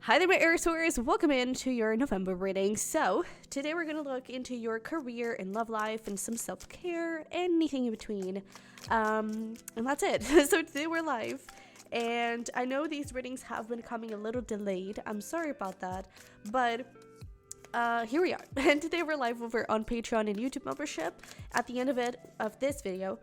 Hi there, my Aries Taurus. Welcome into your November reading. So, today we're going to look into your career and love life and some self-care, anything in between. And that's it. So today we're live. And I know these readings have been coming a little delayed. I'm sorry about that. But here we are. And today we're live over on Patreon and YouTube membership. At the end of this video,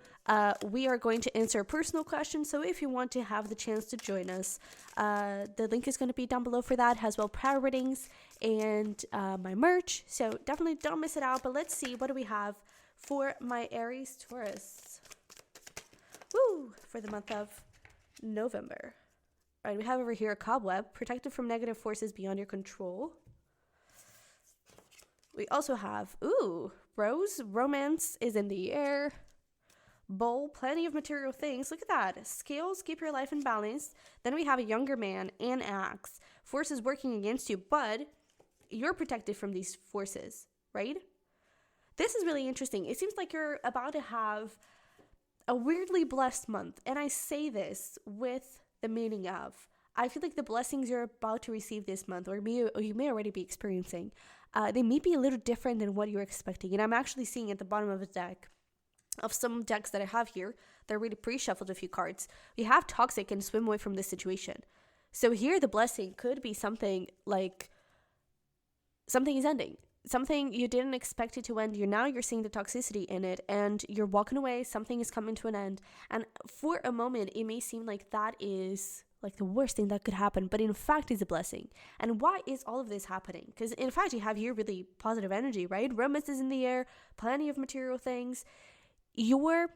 we are going to answer a personal question. So if you want to have the chance to join us, the link is going to be down below for that, as well prayer readings and my merch. So definitely don't miss it out. But let's see, what do we have for my Aries Taurus? Woo! For the month of November. All right, we have over here a cobweb, protected from negative forces beyond your control. We also have, rose, romance is in the air. Bowl, plenty of material things. Look at that. Scales, keep your life in balance. Then we have a younger man and axe. Forces working against you, but you're protected from these forces, right? This is really interesting. It seems like you're about to have a weirdly blessed month. And I say this with the meaning of, I feel like the blessings you're about to receive this month, or you may already be experiencing, they may be a little different than what you're expecting. And I'm actually seeing at the bottom of the deck, of some decks that I have here, they're really pre-shuffled a few cards. We have toxic and swim away from this situation. So here the blessing could be something like something is ending. Something you didn't expect it to end. You're seeing the toxicity in it and you're walking away. Something is coming to an end. And for a moment, it may seem like that is like the worst thing that could happen, but in fact is a blessing. And why is all of this happening? Because in fact, you have here really positive energy, right? Romance is in the air, plenty of material things. You're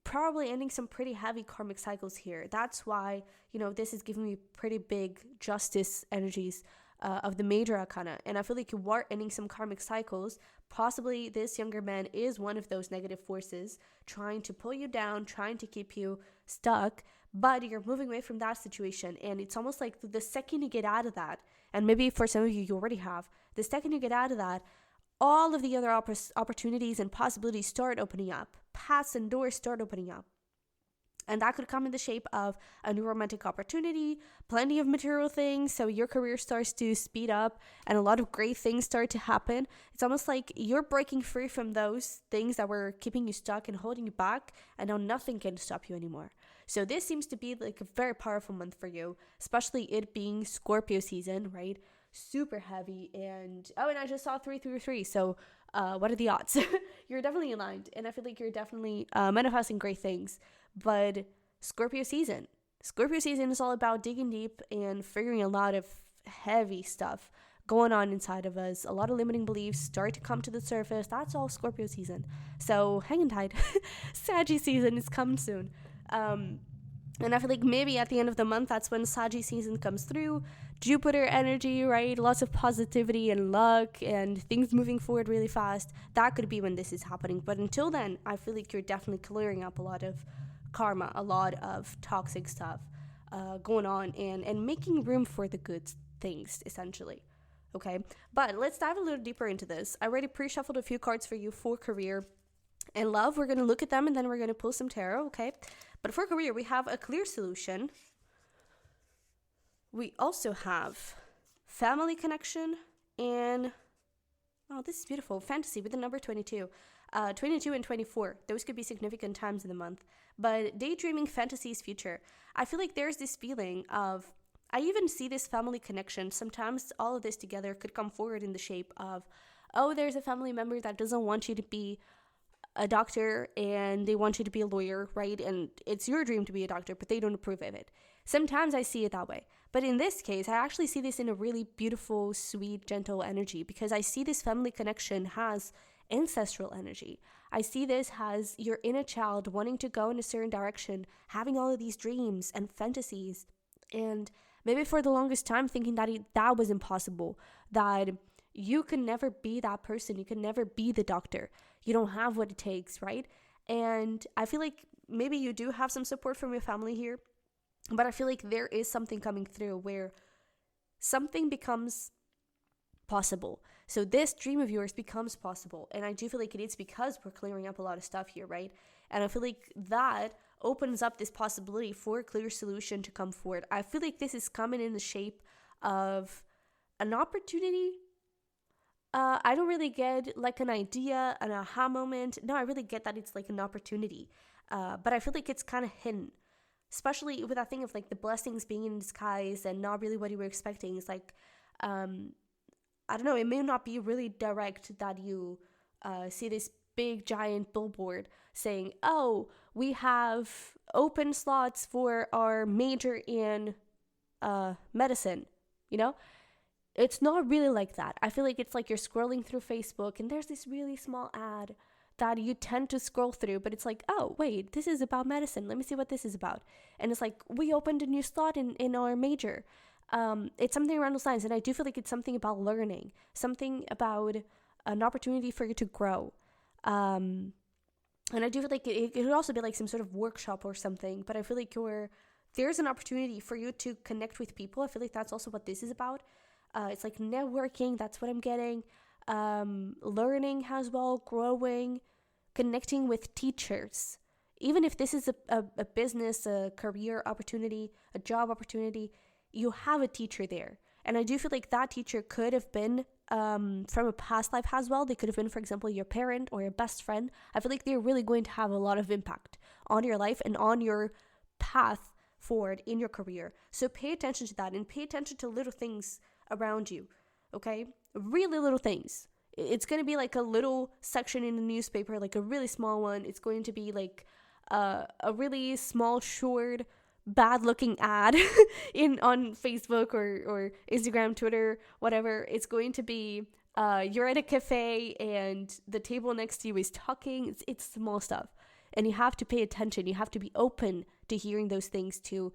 probably ending some pretty heavy karmic cycles here. That's why, this is giving me pretty big justice energies of the major arcana. And I feel like you are ending some karmic cycles. Possibly this younger man is one of those negative forces trying to pull you down, trying to keep you stuck, but you're moving away from that situation. And it's almost like the second you get out of that, and maybe for some of you already have, the second you get out of that, all of the other opportunities and possibilities start opening up. Paths and doors start opening up. And that could come in the shape of a new romantic opportunity, plenty of material things, so your career starts to speed up and a lot of great things start to happen. It's almost like you're breaking free from those things that were keeping you stuck and holding you back, and now nothing can stop you anymore. So this seems to be like a very powerful month for you, especially it being Scorpio season, right? Super heavy. And I just saw 333. So what are the odds? You're definitely aligned, and I feel like you're definitely manifesting great things. But Scorpio season is all about digging deep and figuring a lot of heavy stuff going on inside of us. A lot of limiting beliefs start to come to the surface. That's all Scorpio season. So hang tight. Saggy season is coming soon. And I feel like maybe at the end of the month, that's when Saggy season comes through. Jupiter energy, right? Lots of positivity and luck and things moving forward really fast. That could be when this is happening. But until then, I feel like you're definitely clearing up a lot of karma, a lot of toxic stuff going on and making room for the good things, essentially. Okay? But let's dive a little deeper into this. I already pre-shuffled a few cards for you for career and love. We're going to look at them and then we're going to pull some tarot, okay? But for career, we have a clear solution. We also have family connection and, this is beautiful, fantasy with the number 22. 22 and 24, those could be significant times in the month. But daydreaming, fantasies, future. I feel like there's this feeling of, I even see this family connection. Sometimes all of this together could come forward in the shape of, there's a family member that doesn't want you to be a doctor and they want you to be a lawyer, right? And it's your dream to be a doctor, but they don't approve of it. Sometimes I see it that way. But in this case, I actually see this in a really beautiful, sweet, gentle energy, because I see this family connection has ancestral energy. I see this as your inner child wanting to go in a certain direction, having all of these dreams and fantasies, and maybe for the longest time thinking that that was impossible, that you can never be that person, you can never be the doctor, you don't have what it takes, right? And I feel like maybe you do have some support from your family here, but I feel like there is something coming through where something becomes possible. So this dream of yours becomes possible. And I do feel like it is because we're clearing up a lot of stuff here, right? And I feel like that opens up this possibility for a clear solution to come forward. I feel like this is coming in the shape of an opportunity. I don't really get like an idea, an aha moment. No, I really get that it's like an opportunity. But I feel like it's kind of hidden, especially with that thing of like the blessings being in disguise and not really what you were expecting. It's like, I don't know, it may not be really direct that you see this big giant billboard saying, oh, we have open slots for our major in medicine, you know? It's not really like that. I feel like it's like you're scrolling through Facebook and there's this really small ad that you tend to scroll through, but it's like, oh, wait, this is about medicine. Let me see what this is about. And it's like, we opened a new slot in our major. It's something around those lines. And I do feel like it's something about learning, something about an opportunity for you to grow. And I do feel like it could also be like some sort of workshop or something, but I feel like there's an opportunity for you to connect with people. I feel like that's also what this is about. It's like networking, that's what I'm getting. Learning as well, growing, connecting with teachers. Even if this is a business, a career opportunity, a job opportunity, you have a teacher there. And I do feel like that teacher could have been from a past life as well. They could have been, for example, your parent or your best friend. I feel like they're really going to have a lot of impact on your life and on your path forward in your career. So pay attention to that and pay attention to little things around you, okay? Really little things. It's going to be like a little section in the newspaper, like a really small one. It's going to be like a really small, short, bad-looking ad on Facebook or Instagram, Twitter, whatever. It's going to be you're at a cafe and the table next to you is talking. It's small stuff. And you have to pay attention. You have to be open to hearing those things, to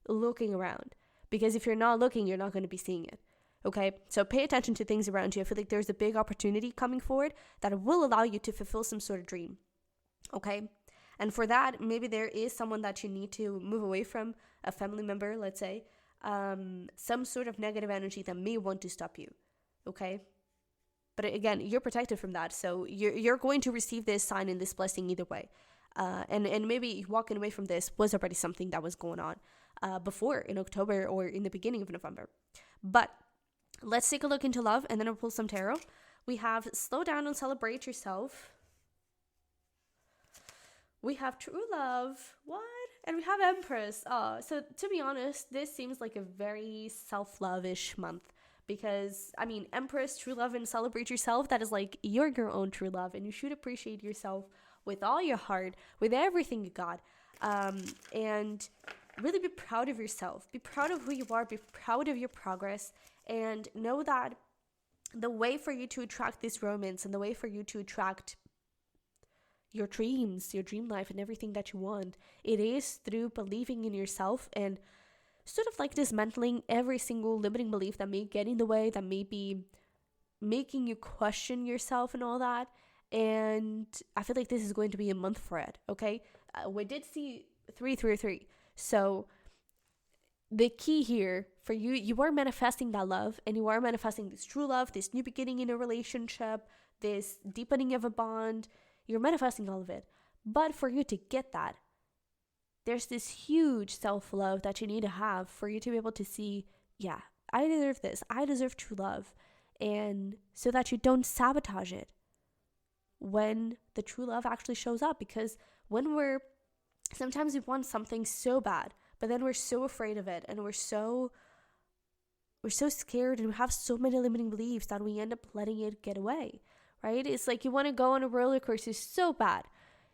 looking around. Because if you're not looking, you're not going to be seeing it. Okay, so pay attention to things around you. I feel like there's a big opportunity coming forward that will allow you to fulfill some sort of dream. Okay, and for that, maybe there is someone that you need to move away from, a family member, let's say, some sort of negative energy that may want to stop you. Okay, but again, you're protected from that, so you're going to receive this sign and this blessing either way. And maybe walking away from this was already something that was going on before in October or in the beginning of November. But let's take a look into love, and then I'll pull some tarot. We have slow down and celebrate yourself. We have true love. What? And we have Empress. So to be honest, this seems like a very self-love-ish month. Because, I mean, Empress, true love, and celebrate yourself, that is like you're your own true love. And you should appreciate yourself with all your heart, with everything you got. And really be proud of yourself. Be proud of who you are. Be proud of your progress. And know that the way for you to attract this romance and the way for you to attract your dreams, your dream life, and everything that you want, it is through believing in yourself and sort of like dismantling every single limiting belief that may get in the way, that may be making you question yourself and all that. And I feel like this is going to be a month for it, okay? We did see 333. So the key here for you, you are manifesting that love, and you are manifesting this true love, this new beginning in a relationship, this deepening of a bond. You're manifesting all of it. But for you to get that, there's this huge self-love that you need to have for you to be able to see, yeah, I deserve this. I deserve true love. And so that you don't sabotage it when the true love actually shows up. Because sometimes we want something so bad, but then we're so afraid of it, and we're so scared, and we have so many limiting beliefs that we end up letting it get away, right? It's like you want to go on a roller coaster so bad.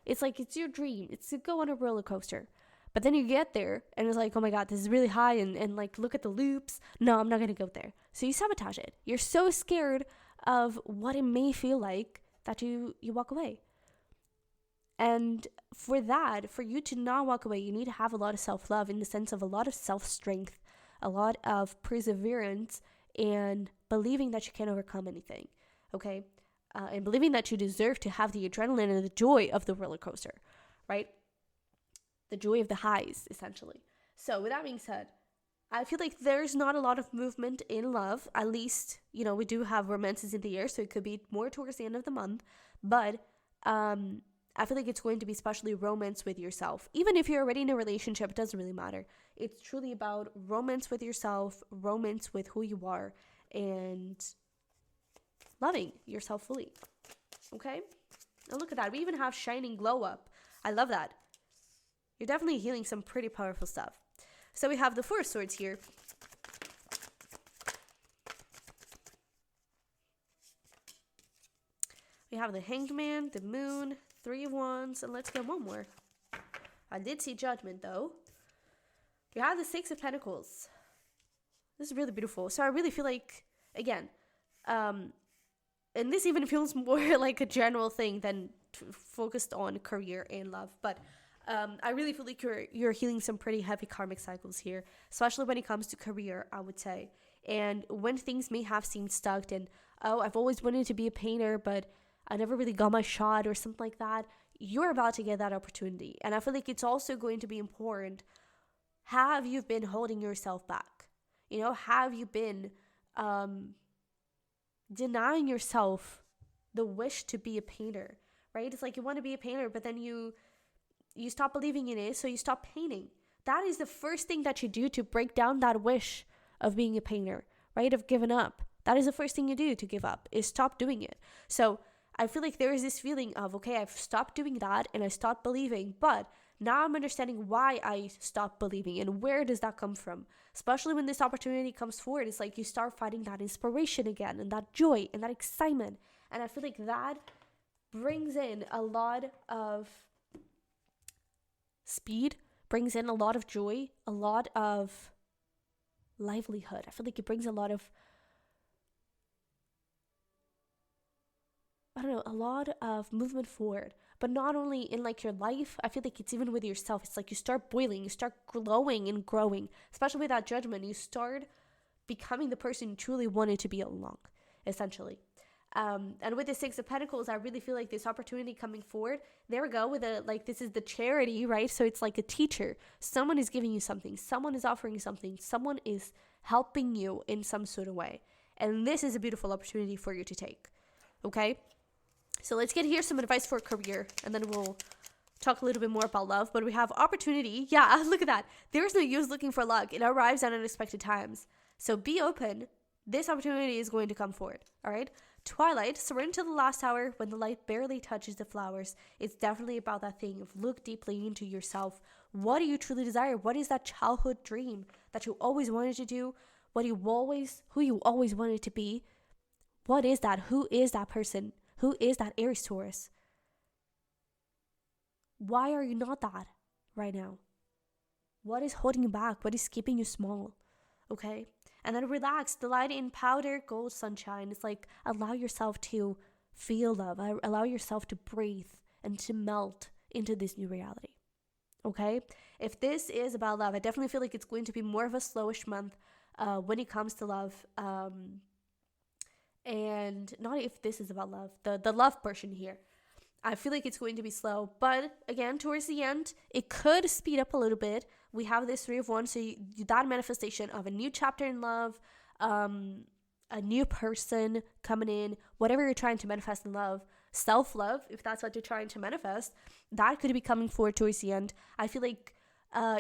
It's like it's your dream. It's to go on a roller coaster. But then you get there, and it's like, oh my God, this is really high, and like, look at the loops. No, I'm not going to go there. So you sabotage it. You're so scared of what it may feel like that you walk away. And for that, for you to not walk away, you need to have a lot of self-love, in the sense of a lot of self-strength, a lot of perseverance, and believing that you can overcome anything, okay? And believing that you deserve to have the adrenaline and the joy of the roller coaster, right? The joy of the highs, essentially. So with that being said, I feel like there's not a lot of movement in love. At least, we do have romances in the air, so it could be more towards the end of the month. But I feel like it's going to be especially romance with yourself. Even if you're already in a relationship, it doesn't really matter. It's truly about romance with yourself, romance with who you are, and loving yourself fully. Okay? And look at that. We even have shining glow up. I love that. You're definitely healing some pretty powerful stuff. So we have the Four of Swords here. We have the Hanged Man, the Moon, Three of Wands, and let's get one more. I did see Judgment, though. We have the Six of Pentacles. This is really beautiful. So I really feel like, again, and this even feels more like a general thing than focused on career and love. But I really feel like you're healing some pretty heavy karmic cycles here, especially when it comes to career, I would say. And when things may have seemed stuck and, oh, I've always wanted to be a painter, but I never really got my shot or something like that, you're about to get that opportunity. And I feel like it's also going to be important. Have you been holding yourself back? You know, have you been denying yourself the wish to be a painter, right? It's like you want to be a painter, but then you stop believing in it, so you stop painting. That is the first thing that you do to break down that wish of being a painter, right? Of giving up. That is the first thing you do to give up, is stop doing it. So I feel like there is this feeling of, okay, I've stopped doing that and I stopped believing, but now I'm understanding why I stopped believing and where does that come from? Especially when this opportunity comes forward, it's like you start finding that inspiration again and that joy and that excitement. And I feel like that brings in a lot of speed, brings in a lot of joy, a lot of livelihood. I feel like it brings a lot of, a lot of movement forward. But not only in like your life, I feel like it's even with yourself. It's like you start boiling, you start glowing and growing, especially with that Judgment. You start becoming the person you truly wanted to be all along, essentially. And with the Six of Pentacles, I really feel like this opportunity coming forward, there we go, with this is the charity, right? So it's like a teacher. Someone is giving you something. Someone is offering you something. Someone is helping you in some sort of way. And this is a beautiful opportunity for you to take. Okay? So let's get here some advice for career, and then we'll talk a little bit more about love. But we have opportunity. Yeah, look at that. There's no use looking for luck. It arrives at unexpected times. So be open. This opportunity is going to come forward. All right? Twilight, surrender to the last hour when the light barely touches the flowers. It's definitely about that thing of look deeply into yourself. What do you truly desire? What is that childhood dream that you always wanted to do? Who you always wanted to be? What is that? Who is that person? Who is that Aries Taurus? Why are you not that right now? What is holding you back? What is keeping you small? Okay? And then relax, delight in powder, gold, sunshine. It's like allow yourself to feel love. Allow yourself to breathe and to melt into this new reality. Okay? If this is about love, I definitely feel like it's going to be more of a slowish month when it comes to love. And not if this is about love, the love portion here. I feel like it's going to be slow, but again, towards the end, it could speed up a little bit. We have this Three of Wands, so that manifestation of a new chapter in love, a new person coming in, whatever you're trying to manifest in love, self-love, if that's what you're trying to manifest, that could be coming forward towards the end. I feel like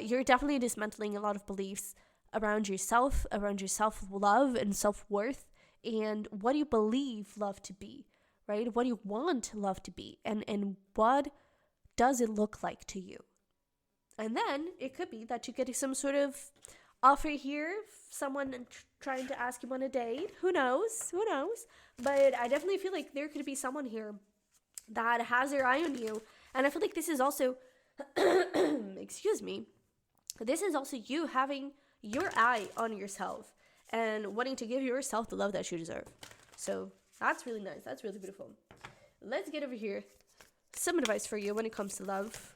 you're definitely dismantling a lot of beliefs around your self-love and self-worth, and what do you believe love to be? Right? What do you want love to be? And what does it look like to you? And then it could be that you get some sort of offer here, someone trying to ask you on a date. Who knows? But I definitely feel like there could be someone here that has their eye on you. And I feel like this is also, excuse me, this is also you having your eye on yourself and wanting to give yourself the love that you deserve. So that's really nice. That's really beautiful. Let's get over here. Some advice for you when it comes to love.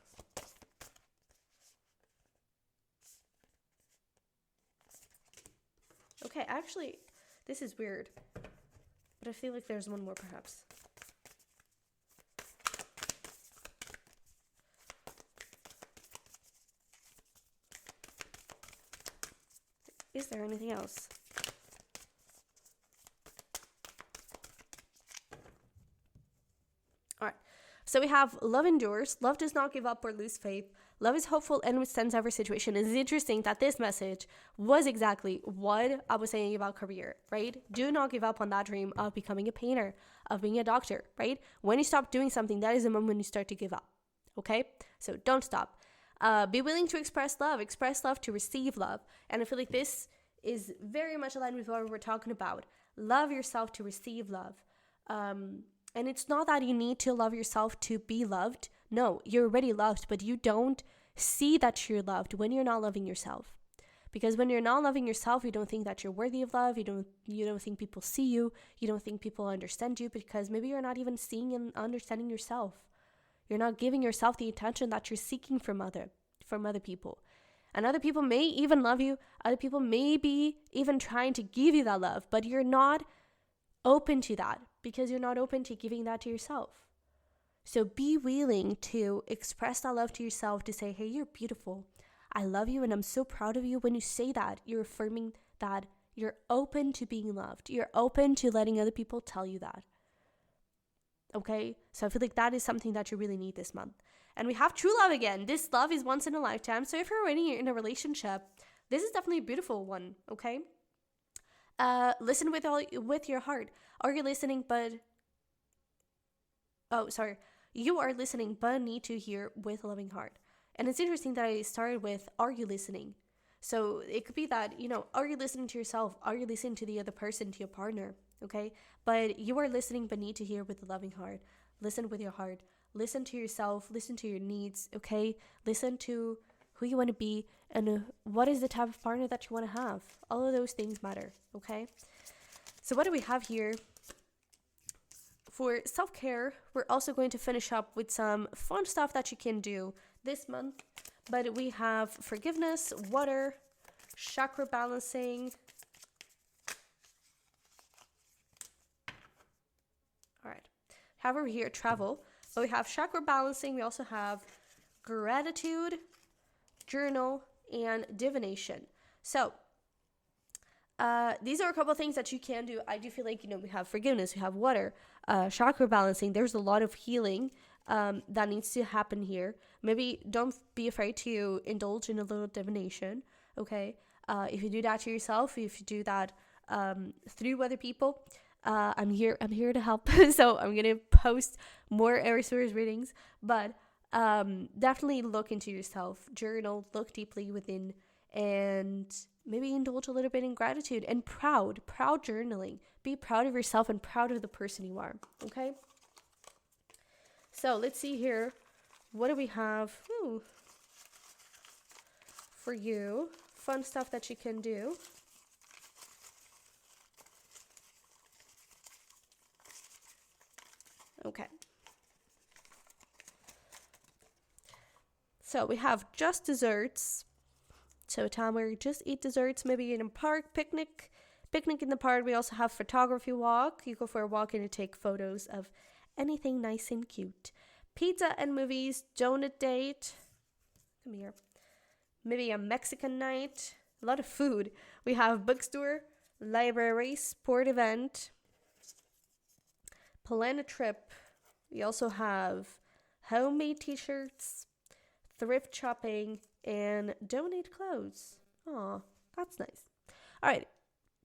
Okay, actually, this is weird. But I feel like there's one more perhaps. Is there anything else? So So we have love endures. Love does not give up or lose faith. Love is hopeful and withstands every situation. It's interesting that this message was exactly what I was saying about career, right? Do not give up on that dream of becoming a painter, of being a doctor, right? When you stop doing something, that is the moment you start to give up, okay? So don't stop. Be willing to express love to receive love. And I feel like this is very much aligned with what we're talking about. Love yourself to receive love. And it's not that you need to love yourself to be loved. No, you're already loved, but you don't see that you're loved when you're not loving yourself. Because when you're not loving yourself, you don't think that you're worthy of love. You don't think people see you. You don't think people understand you, because maybe you're not even seeing and understanding yourself. You're not giving yourself the attention that you're seeking from other people. And other people may even love you. Other people may be even trying to give you that love, but you're not open to that because you're not open to giving that to yourself. So be willing to express that love to yourself, to say, hey, you're beautiful. I love you and I'm so proud of you. When you say that, you're affirming that you're open to being loved. You're open to letting other people tell you that. Okay? So I feel like that is something that you really need this month. And we have true love again. This love is once in a lifetime. So if you're already in a relationship, this is definitely a beautiful one, okay? Listen with your heart. Are you listening You are listening but need to hear with a loving heart. And it's interesting that I started with, are you listening? So it could be that, are you listening to yourself? Are you listening to the other person, to your partner? Okay? But you are listening but need to hear with a loving heart. Listen with your heart. Listen to yourself. Listen to your needs, okay? Listen to who you want to be and what is the type of partner that you want to have. All of those things matter, okay? So what do we have here? For self-care, we're also going to finish up with some fun stuff that you can do this month. But we have forgiveness, water, chakra balancing. All right. Have over here travel. But we have chakra balancing. We also have gratitude, journal, and divination. So these are a couple of things that you can do. I do feel like, we have forgiveness, we have water, chakra balancing. There's a lot of healing that needs to happen here. Maybe don't be afraid to indulge in a little divination, okay? If you do that to yourself, if you do that through other people, I'm here to help. So I'm going to post more Aries Taurus readings, but definitely look into yourself, journal, look deeply within, and maybe indulge a little bit in gratitude and proud journaling. Be proud of yourself and proud of the person you are, okay? So let's see here. What do we have for you? Fun stuff that you can do. Okay. So we have just desserts. So a time where you just eat desserts, maybe in a park, picnic in the park. We also have photography walk. You go for a walk and you take photos of anything nice and cute. Pizza and movies, donut date. Come here. Maybe a Mexican night. A lot of food. We have bookstore, library, sport event. Plan a trip. We also have homemade t-shirts, thrift shopping, and donate clothes. Aw, that's nice. All right.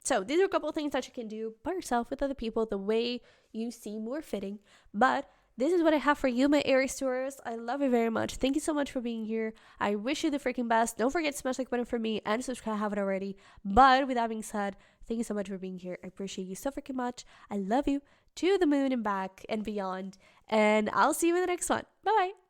So these are a couple of things that you can do by yourself, with other people, the way you see more fitting. But this is what I have for you, my Aries Taurus. I love you very much. Thank you so much for being here. I wish you the freaking best. Don't forget to smash the like button for me and subscribe if you haven't already. But with that being said, thank you so much for being here. I appreciate you so freaking much. I love you to the moon and back and beyond. And I'll see you in the next one. Bye-bye.